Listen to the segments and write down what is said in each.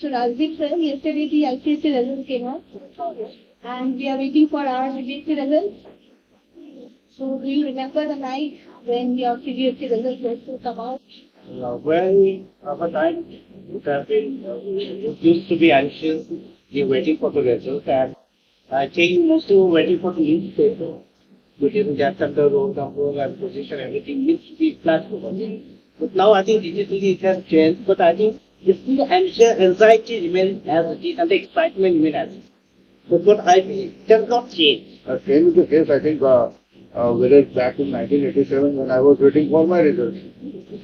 So Rajdeep sir, yesterday the ICSE results came out and we are waiting for our CBSE results. So do you remember the night when your CBSE results were to come out? Well, our time it used to be anxious, we waiting for the result, and I think most to waiting for the newspaper. We didn't get the roll number and position, everything needs to be flat for us. But now I think digitally it has changed, but I think the anxiety remains as it is and the excitement remains as it is. But what I feel it does not change. Same is the case, I think, whether it's back in 1987 when I was waiting for my results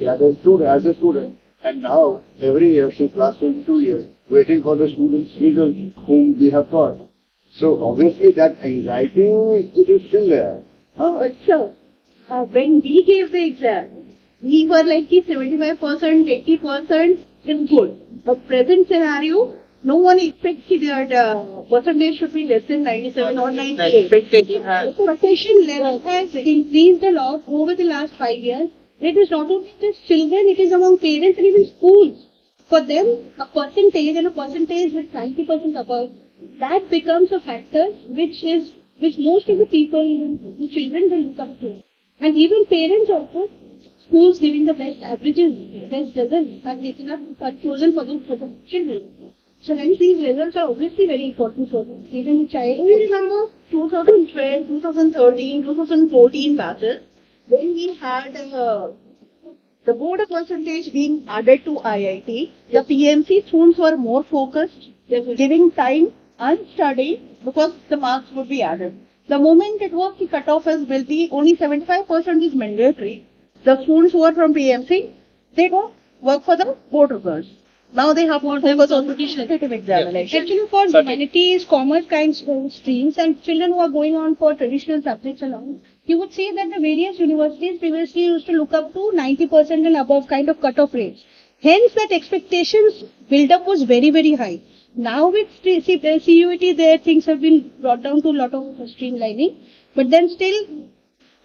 as a student, and now every year since last 22 years, waiting for the students' results whom we have taught. So obviously that anxiety, it is still there. Oh, sure. When we gave the exam, we were like 75%, 80% is good. But present scenario, no one expects that percentage should be less than 97 or 98. Expectation level has increased a lot over the last 5 years. It is not only just children, it is among parents and even schools. For them, a percentage with 90% above, that becomes a factor which most of the people, the children will look up to. And even parents also, schools giving the best averages, best results are taken up, are chosen for the children. So hence these results are obviously very important for them. Even the child. We remember 2012, 2013, 2014 batches, when we had the board percentage being added to IIT, the PMC students were more focused, they were giving time and studying because the marks would be added. The moment it was the cutoff as will be only 75% is mandatory. The students who are from PMC, they don't work for the board results. Now they have to focus on competitive examination. Actually for humanities, commerce kinds of streams and children who are going on for traditional subjects along, you would see that the various universities previously used to look up to 90% and above kind of cutoff rates. Hence that expectations build up was very, very high. Now with CUET there things have been brought down to a lot of streamlining, but then still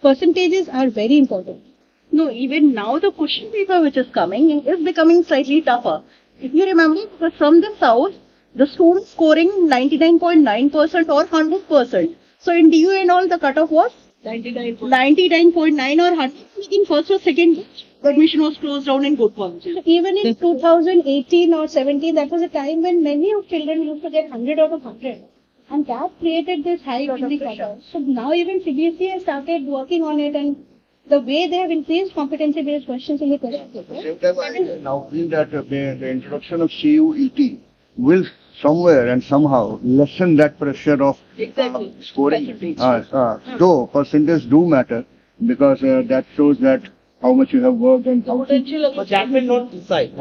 percentages are very important. No, even now the question paper which is coming is becoming slightly tougher. If you remember, from the south, the students scoring 99.9% or 100%. So in DU and all, the cutoff was 99.9 or 100. In first or second, the admission was closed down in good colleges. So even in 2018 or 17, that was a time when many of children used to get 100 out of 100. And that created this high in the cutoff. So now even CBSE has started working on it, and the way they have increased competency-based questions in the question paper. At the same time, I now feel that the introduction of CUET will somewhere and somehow lessen that pressure of scoring. Though percentage do matter, because that shows that how much you have worked and how But that will not decide.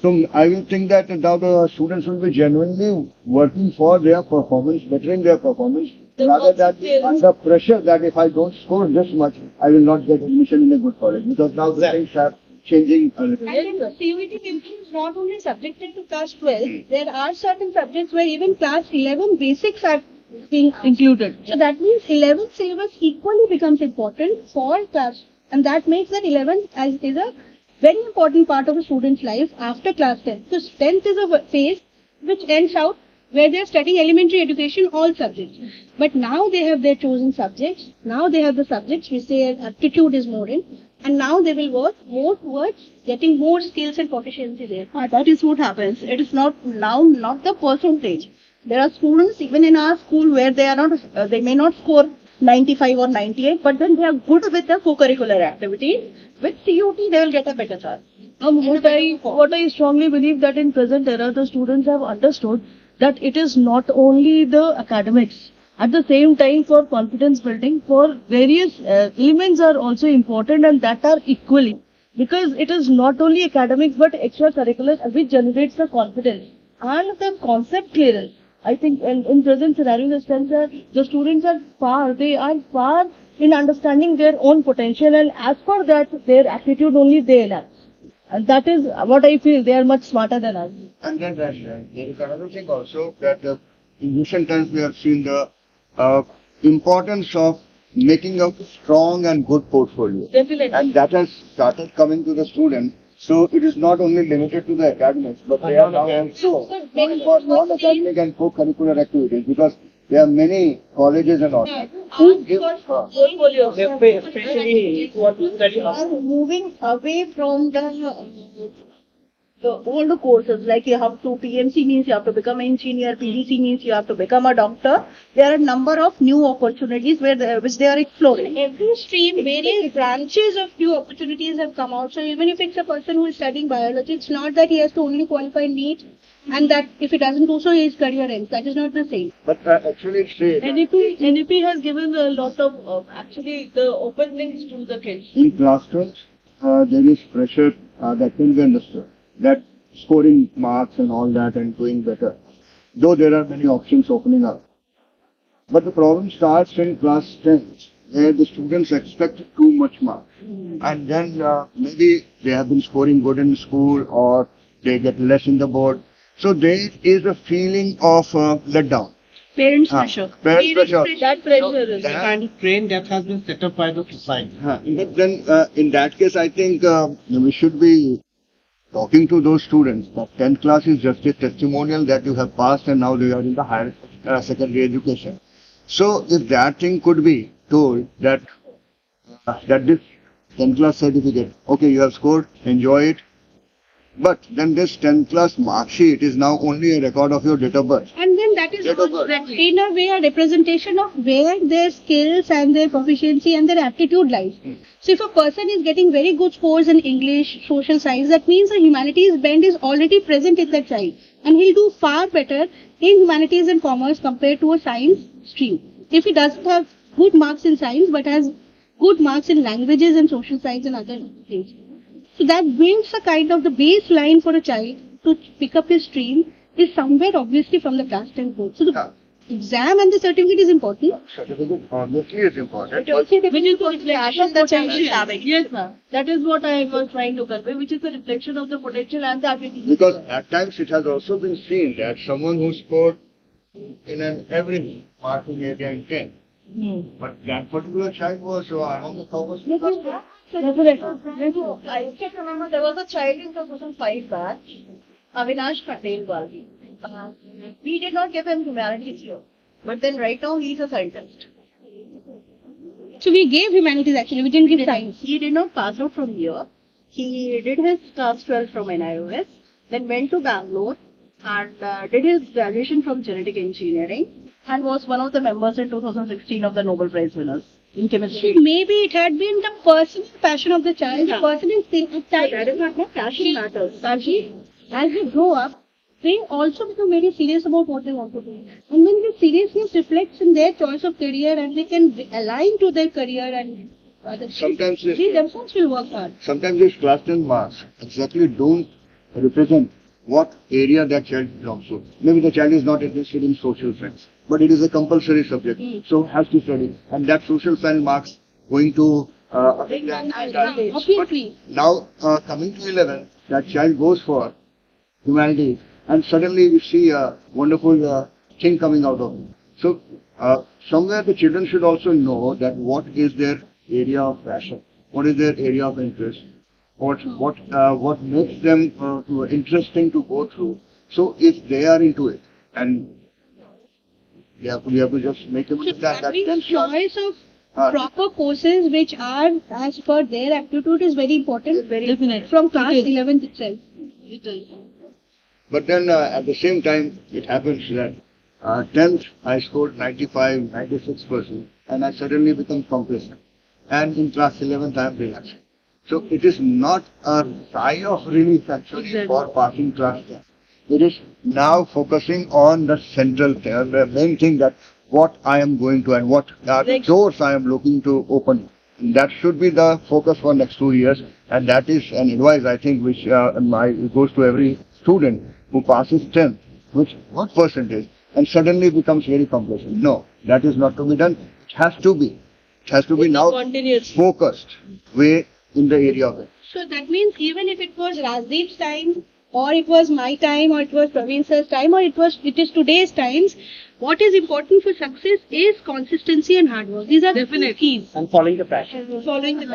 So I will think that now the students will be genuinely working for their performance, bettering their performance, rather than under pressure that if I don't score this much, I will not get admission in a good college. Because now the things are changing a little. And the CUET is not only subjected to class 12, there are certain subjects where even class 11 basics are being included. So that means 11th syllabus equally becomes important for class, and that makes that 11th as is a very important part of a student's life after class 10. So 10th is a phase which ends out where they are studying elementary education, all subjects. But now they have their chosen subjects. Now they have the subjects which their aptitude is more in. And now they will work more towards getting more skills and proficiency there. That is what happens. It is not the percentage. There are students even in our school where they are not, they may not score 95 or 98, but then they are good with the co-curricular activities. With CUT, they will get a better chance. What I strongly believe that in present era, the students have understood that it is not only the academics. At the same time, for confidence building, for various elements are also important, and that are equally. Because it is not only academics but extracurricular which generates the confidence and the concept clearance. I think in present scenario, the sense that the students are far in understanding their own potential, and as per that, their attitude only they lack. And that is what I feel, they are much smarter than us. And then there is another thing also, that in recent times we have seen the importance of making a strong and good portfolio. Definitely. And that has started coming to the students So it is not only limited to the academics, but they are now also for non-academic and co-curricular activities, because there are many colleges and all. Who give, Portfolio. Especially what you study. Are moving away from the old courses, like you have to PMC means you have to become an engineer, PDC means you have to become a doctor. There are a number of new opportunities which they are exploring. Every stream, various branches of new opportunities have come out. So even if it's a person who is studying biology, it's not that he has to only qualify NEET, and that if he doesn't do so, his career ends. That is not the same. but actually it's NEP has given a lot of actually the open links to the kids. in classrooms, there is pressure that can be understood, that scoring marks and all that and doing better, though there are many options opening up. But the problem starts in class 10, where the students expect too much marks. And then maybe they have been scoring good in school, or they get less in the board. So there is a feeling of letdown. Parents' pressure. Parents' pressure. That pressure is. The kind of train that has been set up by the society. But then, in that case, I think we should be talking to those students that 10th class is just a testimonial that you have passed and now you are in the higher secondary education. So if that thing could be told that this 10th class certificate, okay, you have scored, enjoy it, but then this 10th class mark sheet is now only a record of your date of birth. And then that is Date of birth. in a way a representation of where their skills and their proficiency and their aptitude lies. So if a person is getting very good scores in English, social science, that means the humanities bend is already present in that child. And he'll do far better in humanities and commerce compared to a science stream. If he doesn't have good marks in science but has good marks in languages and social science and other things. So that builds a kind of the baseline for a child to pick up his stream is somewhere obviously from the class 10 board. So the exam and the certificate is important. Certificate obviously is important. But also Which is the reflection the child is having. Yes, ma'am. That is what I was trying to convey, which is the reflection of the potential and the ability. Because at times it has also been seen that someone who scored in an average marking area in 10, but that particular child was on the top of the I can remember there was a child in 2005 batch, Avinash Patel Walvi. We did not give him humanities here, but then right now he is a scientist. So we gave humanities actually, we didn't give science. He did not pass out from here. He did his class 12 from NIOS, then went to Bangalore and did his graduation from genetic engineering and was one of the members in 2016 of the Nobel Prize winners in chemistry. Maybe it had been the personal passion of the child, the personal thing. That is not what passion matters. Passion, as they grow up, they also become very serious about what they want to do. And when the seriousness reflects in their choice of career and they can align to their career and other Sometimes things, they themselves will work hard. Sometimes these class 10 marks exactly don't represent what area that child belongs to. Maybe the child is not interested in social science, but it is a compulsory subject, so has to study. And that social science marks going to affect that. Obviously. Now, coming to 11, that child goes for humanities, and suddenly we see a wonderful thing coming out of it. So, somewhere the children should also know that what is their area of passion, what is their area of interest, what makes them interesting to go through. So, if they are into it, and we have to just make them understand that. Having choice of proper courses which are as per their aptitude is very important. Very Definitely. from class 11th itself. But then at the same time, it happens that 10th, I scored 95, 96%, and I suddenly become complacent. And in class 11th, I am relaxing. So it is not a sigh of relief actually for passing class 10. It is now focusing on the central thing, the main thing, that what I am going to and what are the doors I am looking to open. That should be the focus for next 2 years, and that is an advice I think which goes to every student who passes 10th, which what percentage, and suddenly becomes very complacent. No, that is not to be done. It has to be. It has to be now Continuous. focused way in the area of it. So that means even if it was Rajdeep's time, or it was my time, or it was Praveen sir's time, or it is today's times. What is important for success is consistency and hard work. These are the two keys. And following the passion. Following the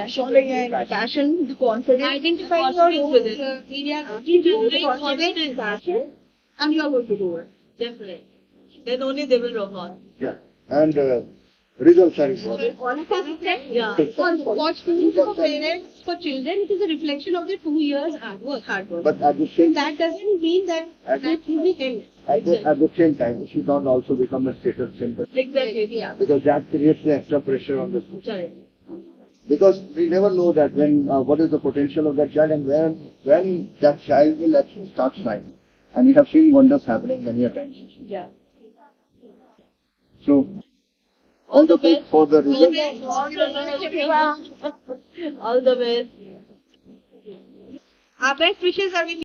passion, the confidence, identifying your own area, the confidence, passion, and you are going to do it. Definitely. Then only they will rock on. Yeah. And results are important. Yeah. For students, for parents, for children, it is a reflection of the 2 years hard work. But at the same That doesn't mean that that will be end. at the same time, it should not also become a status symbol. Exactly. Yeah. Because that creates the extra pressure on the student. Correct. Because we never know that when what is the potential of that child and when that child will actually start shining. And we have seen wonders happening many a times. Yeah. So all the best for the results. All the best. Our best wishes are with you.